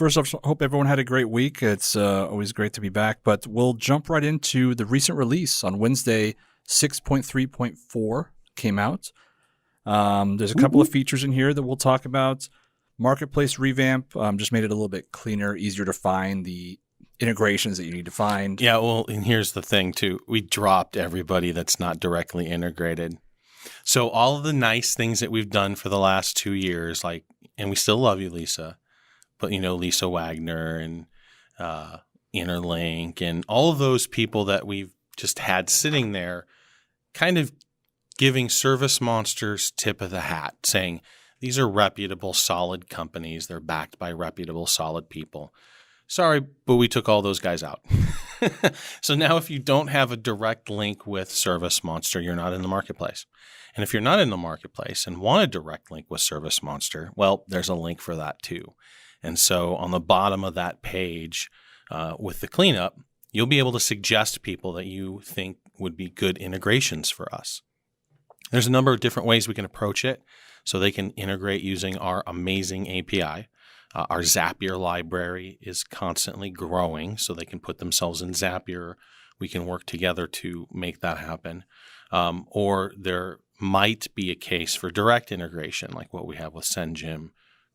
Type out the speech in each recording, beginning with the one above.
first off, hope everyone had a great week. It's always great to be back, but we'll jump right into the recent release on Wednesday. 6.3.4 came out. There's a couple of features in here that we'll talk about. Marketplace revamp just made it a little bit cleaner, easier to find the integrations that you need to find. Yeah, well, and here's the thing, too. We dropped everybody that's not directly integrated. So all of the nice things that we've done for the last 2 years, like, and we still love you, Lisa, but, Lisa Wagner and Interlink and all of those people that we've just had sitting there kind of giving ServiceMonster's tip of the hat, saying these are reputable, solid companies. They're backed by reputable, solid people. Sorry, but we took all those guys out. So now if you don't have a direct link with ServiceMonster, you're not in the marketplace. And if you're not in the marketplace and want a direct link with ServiceMonster, well, there's a link for that too. And so on the bottom of that page with the cleanup, you'll be able to suggest people that you think would be good integrations for us. There's a number of different ways we can approach it. So they can integrate using our amazing API. Our Zapier library is constantly growing, so they can put themselves in Zapier. We can work together to make that happen. Or there might be a case for direct integration, like what we have with SendGym.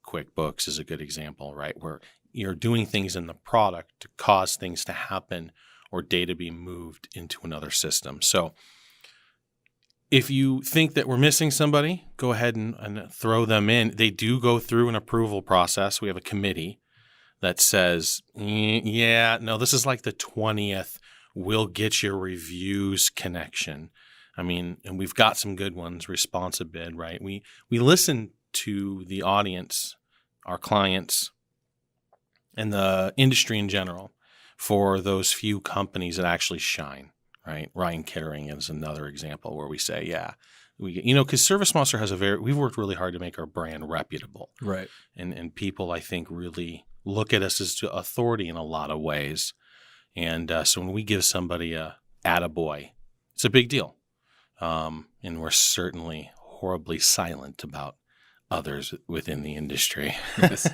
QuickBooks is a good example, right? Where you're doing things in the product to cause things to happen or data be moved into another system. So if you think that we're missing somebody, go ahead and throw them in. They do go through an approval process. We have a committee that says, yeah, no, this is like the 20th, we'll get your reviews connection. I mean, and we've got some good ones, ResponsiBid, right? We listen to the audience, our clients, and the industry in general for those few companies that actually shine, right? Ryan Kittering is another example where we say, yeah, because ServiceMonster has we've worked really hard to make our brand reputable. Right. And people, I think, really look at us as authority in a lot of ways. And so when we give somebody a attaboy, it's a big deal. And we're certainly horribly silent about others within the industry. Yes.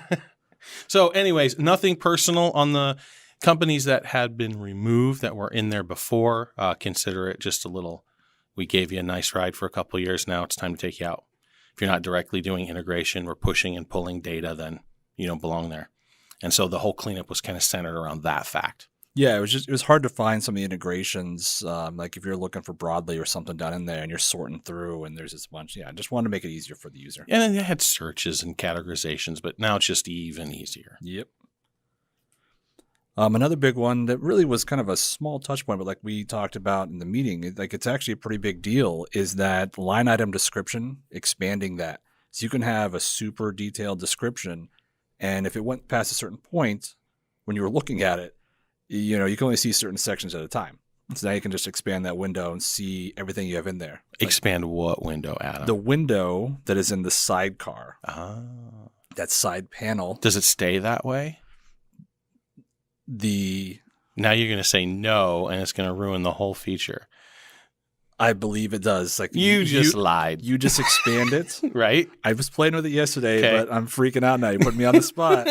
So anyways, nothing personal on the companies that had been removed that were in there before. Consider it just a little, we gave you a nice ride for a couple of years. Now it's time to take you out. If you're not directly doing integration or pushing and pulling data, then you don't belong there. And so the whole cleanup was kind of centered around that fact. Yeah, it was hard to find some of the integrations. Like if you're looking for Broadly or something down in there and you're sorting through and there's this bunch. Yeah, I just wanted to make it easier for the user. And then they had searches and categorizations, but now it's just even easier. Yep. Another big one that really was kind of a small touch point, but like we talked about in the meeting, it's actually a pretty big deal, is that line item description, expanding that. So you can have a super detailed description, and if it went past a certain point when you were looking at it, you can only see certain sections at a time. So now you can just expand that window and see everything you have in there. Expand what window, Adam? The window that is in the sidecar. Ah. That side panel. Does it stay that way? Now you're going to say no, and it's going to ruin the whole feature. I believe it does. Like you just lied. You just expand it, right? I was playing with it yesterday, but I'm freaking out now. You put me on the spot.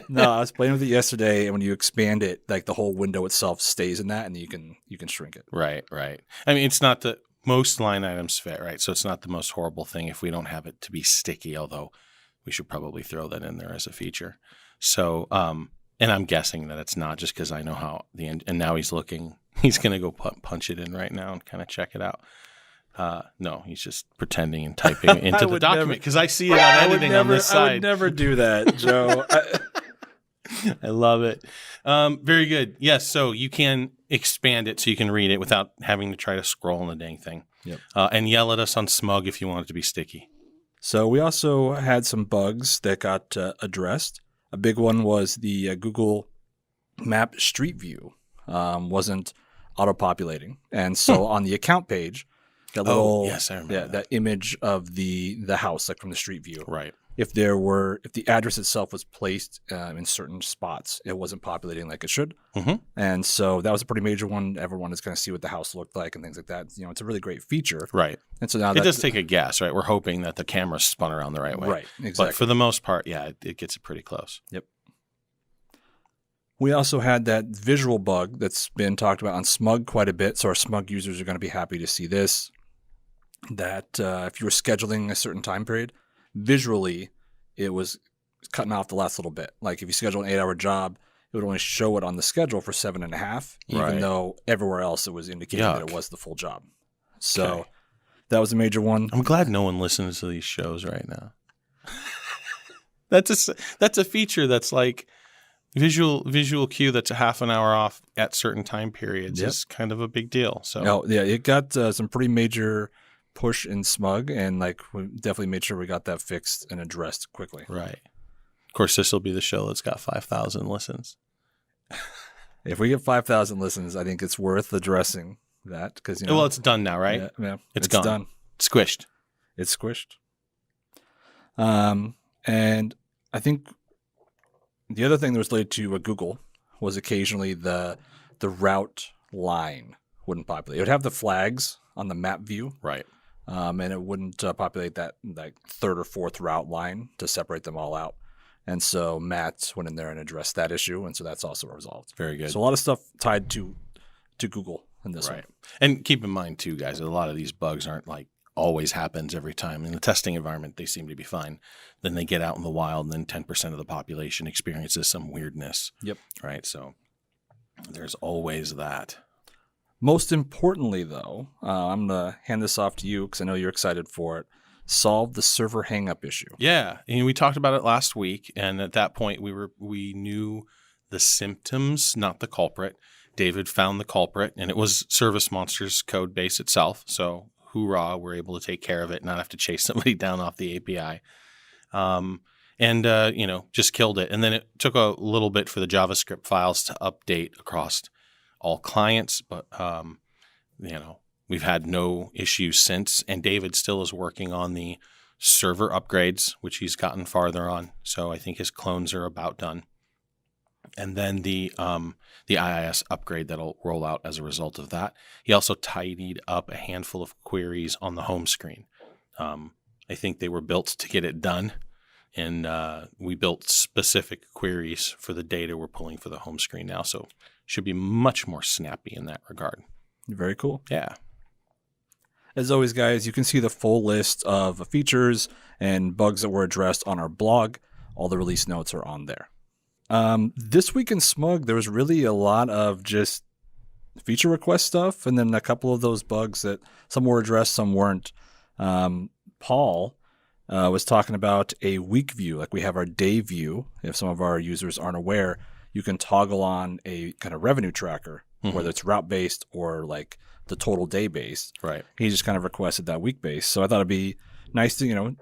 No, I was playing with it yesterday, and when you expand it, like the whole window itself stays in that, and you can shrink it. Right. I mean, it's not the most line items fit, right? So it's not the most horrible thing if we don't have it to be sticky. Although we should probably throw that in there as a feature. So, and I'm guessing that it's not just because I know how and now he's looking. He's going to go punch it in right now and kind of check it out. No, he's just pretending and typing into the document because I see it on editing on this side. I would never do that, Joe. I love it. Very good. Yes, so you can expand it so you can read it without having to try to scroll on the dang thing. Yep. And yell at us on SMUG if you want it to be sticky. So we also had some bugs that got addressed. A big one was the Google Map Street View wasn't auto-populating. And so on the account page, that little yes, I remember that image of the house, like from the street view. Right. If the address itself was placed in certain spots, it wasn't populating like it should. Mm-hmm. And so that was a pretty major one. Everyone is going to see what the house looked like and things like that. It's a really great feature. Right. And so now it does take a guess, right? We're hoping that the camera spun around the right way. Right. Exactly. But for the most part, yeah, it gets it pretty close. Yep. We also had that visual bug that's been talked about on SMUG quite a bit. So our SMUG users are going to be happy to see this, that if you were scheduling a certain time period, visually it was cutting off the last little bit. Like if you schedule an 8-hour job, it would only show it on the schedule for 7.5, even Right. though everywhere else it was indicating that Yuck. it was the full job. So Okay. that was a major one. I'm glad no one listens to these shows right now. That's a feature that's like visual cue that's a half an hour off at certain time periods is kind of a big deal. So Oh, yeah, it got some pretty major push in SMUG, and like we definitely made sure we got that fixed and addressed quickly. right. Of course, this will be the show that's got 5,000 listens. If we get 5,000 listens, I think it's worth addressing that because Well, it's done now, right? Yeah, It's gone. done. Squished. It's squished. And I think the other thing that was related to Google was occasionally the route line wouldn't populate. It would have the flags on the map view, Right. and it wouldn't populate that like third or fourth route line to separate them all out. And so Matt went in there and addressed that issue, and so that's also resolved. Very good. So a lot of stuff tied to Google in this Right. one. And keep in mind, too, guys, that a lot of these bugs aren't like always happens every time. In the testing environment, they seem to be fine. Then they get out in the wild, and then 10% of the population experiences some weirdness. Yep. Right. So there's always that. Most importantly, though, I'm going to hand this off to you because I know you're excited for it. Solve the server hang-up issue. Yeah. And we talked about it last week. And at that point, we knew the symptoms, not the culprit. David found the culprit, and it was ServiceMonster's code base itself. So hoorah, we're able to take care of it, not have to chase somebody down off the API. Just killed it. And then it took a little bit for the JavaScript files to update across all clients, but we've had no issues since. And David still is working on the server upgrades, which he's gotten farther on. So I think his clones are about done. And then the IIS upgrade that'll roll out as a result of that. He also tidied up a handful of queries on the home screen. I think they were built to get it done, and we built specific queries for the data we're pulling for the home screen now. So should be much more snappy in that regard. Very cool. Yeah. As always, guys, you can see the full list of features and bugs that were addressed on our blog. All the release notes are on there. This week in SMUG, there was really a lot of just feature request stuff, and then a couple of those bugs that some were addressed, some weren't. Paul was talking about a week view, like we have our day view. If some of our users aren't aware, you can toggle on a kind of revenue tracker, whether it's route-based or like the total day-based. Right. He just kind of requested that week-based. So I thought it'd be nice to,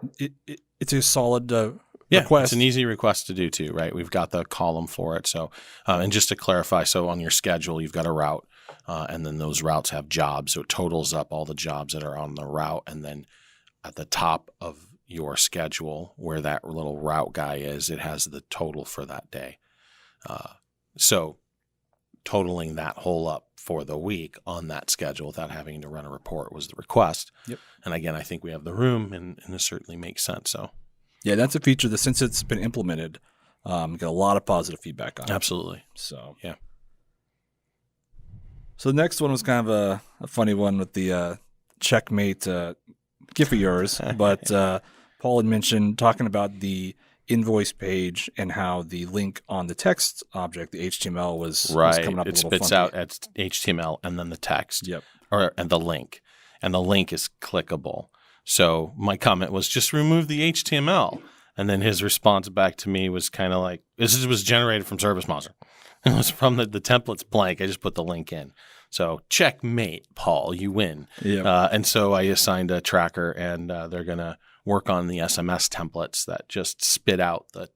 it's a solid request. It's an easy request to do too, right? We've got the column for it. So, and just to clarify, so on your schedule, you've got a route, and then those routes have jobs. So it totals up all the jobs that are on the route. And then at the top of your schedule, where that little route guy is, it has the total for that day. So totaling that whole up for the week on that schedule without having to run a report was the request. Yep. And again, I think we have the room, and it certainly makes sense. So Yeah, that's a feature that since it's been implemented, got a lot of positive feedback on it. absolutely. So Yeah. So the next one was kind of a funny one with the checkmate GIF of yours, but Paul had mentioned talking about the invoice page and how the link on the text object, the HTML, was coming up It a little spits funky. out at HTML and then the text. Yep. And the link. And the link is clickable. So my comment was just remove the HTML. And then his response back to me was kind of like, this was generated from ServiceMonster. It was from the template's blank. I just put the link in. So checkmate, Paul, you win. Yep. And so I assigned a tracker, and they're going to work on the SMS templates that just spit out the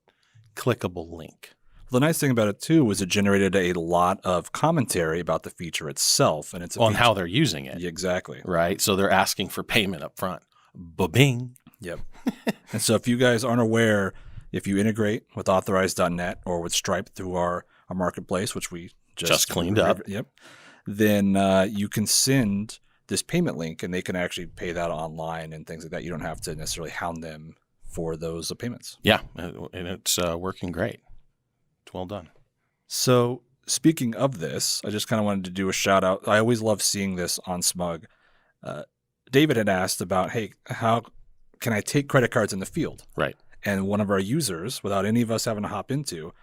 clickable link. The nice thing about it, too, was it generated a lot of commentary about the feature itself. And it's On how they're using it. Yeah, exactly. Right? So they're asking for payment up front. Ba-bing. Yep. And so if you guys aren't aware, if you integrate with Authorize.net or with Stripe through our marketplace, which we Just cleaned up. Yep. Then you can send this payment link, and they can actually pay that online and things like that. You don't have to necessarily hound them for those payments. Yeah, and it's working great. It's well done. So speaking of this, I just kind of wanted to do a shout out. I always love seeing this on SMUG. David had asked about, hey, how can I take credit cards in the field? Right. And one of our users, without any of us having to hop into,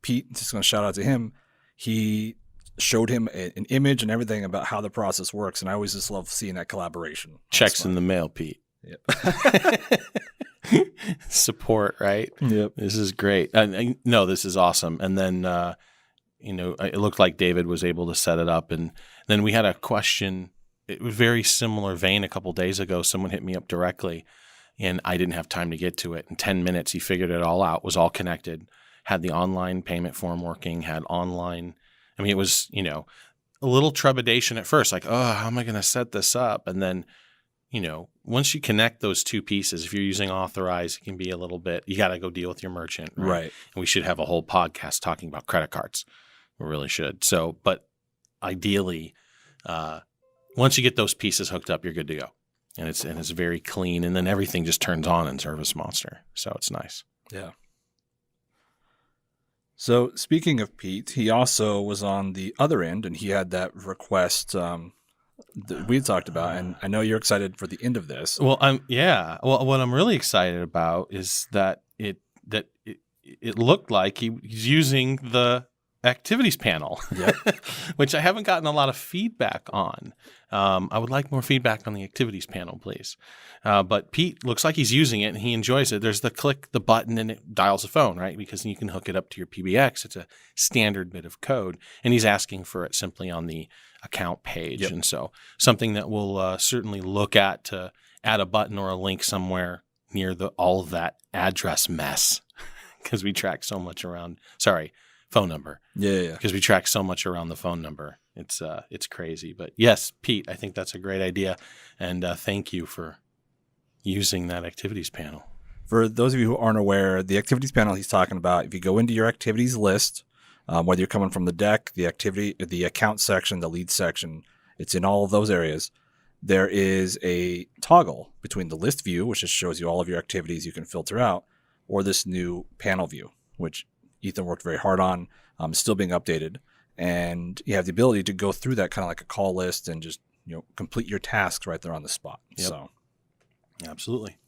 Pete, just going to shout out to him, he showed him an image and everything about how the process works. And I always just love seeing that collaboration. Checks in the mail, Pete. Yep. Support, right? Yep. This is great. No, this is awesome. And then, it looked like David was able to set it up. And then we had a question. It was very similar vein a couple of days ago. Someone hit me up directly, and I didn't have time to get to it. In 10 minutes, he figured it all out, was all connected, had the online payment form working, had online. I mean, it was, a little trepidation at first, like, oh, how am I going to set this up? And then, once you connect those two pieces, if you're using Authorize, it can be a little bit, you got to go deal with your merchant. Right. And we should have a whole podcast talking about credit cards. We really should. So, but ideally, once you get those pieces hooked up, you're good to go. And it's very clean. And then everything just turns on in ServiceMonster. So it's nice. Yeah. So speaking of Pete, he also was on the other end, and he had that request that we talked about. And I know you're excited for the end of this. Well, Well, what I'm really excited about is that it looked like he's using the activities panel, yep. which I haven't gotten a lot of feedback on. I would like more feedback on the activities panel, please. But Pete looks like he's using it and he enjoys it. There's the button and it dials a phone, right? Because you can hook it up to your PBX. It's a standard bit of code. And he's asking for it simply on the account page. Yep. And so something that we'll certainly look at to add a button or a link somewhere near all of that address mess because we track so much around, phone number. Yeah. Because we track so much around the phone number. It's crazy. But yes, Pete, I think that's a great idea. And thank you for using that activities panel. For those of you who aren't aware, the activities panel he's talking about, if you go into your activities list, whether you're coming from the deck, the activity, the account section, the lead section, it's in all of those areas. There is a toggle between the list view, which just shows you all of your activities you can filter out, or this new panel view, which Ethan worked very hard on, still being updated. And you have the ability to go through that kind of like a call list and just, complete your tasks right there on the spot. Yep. So, absolutely.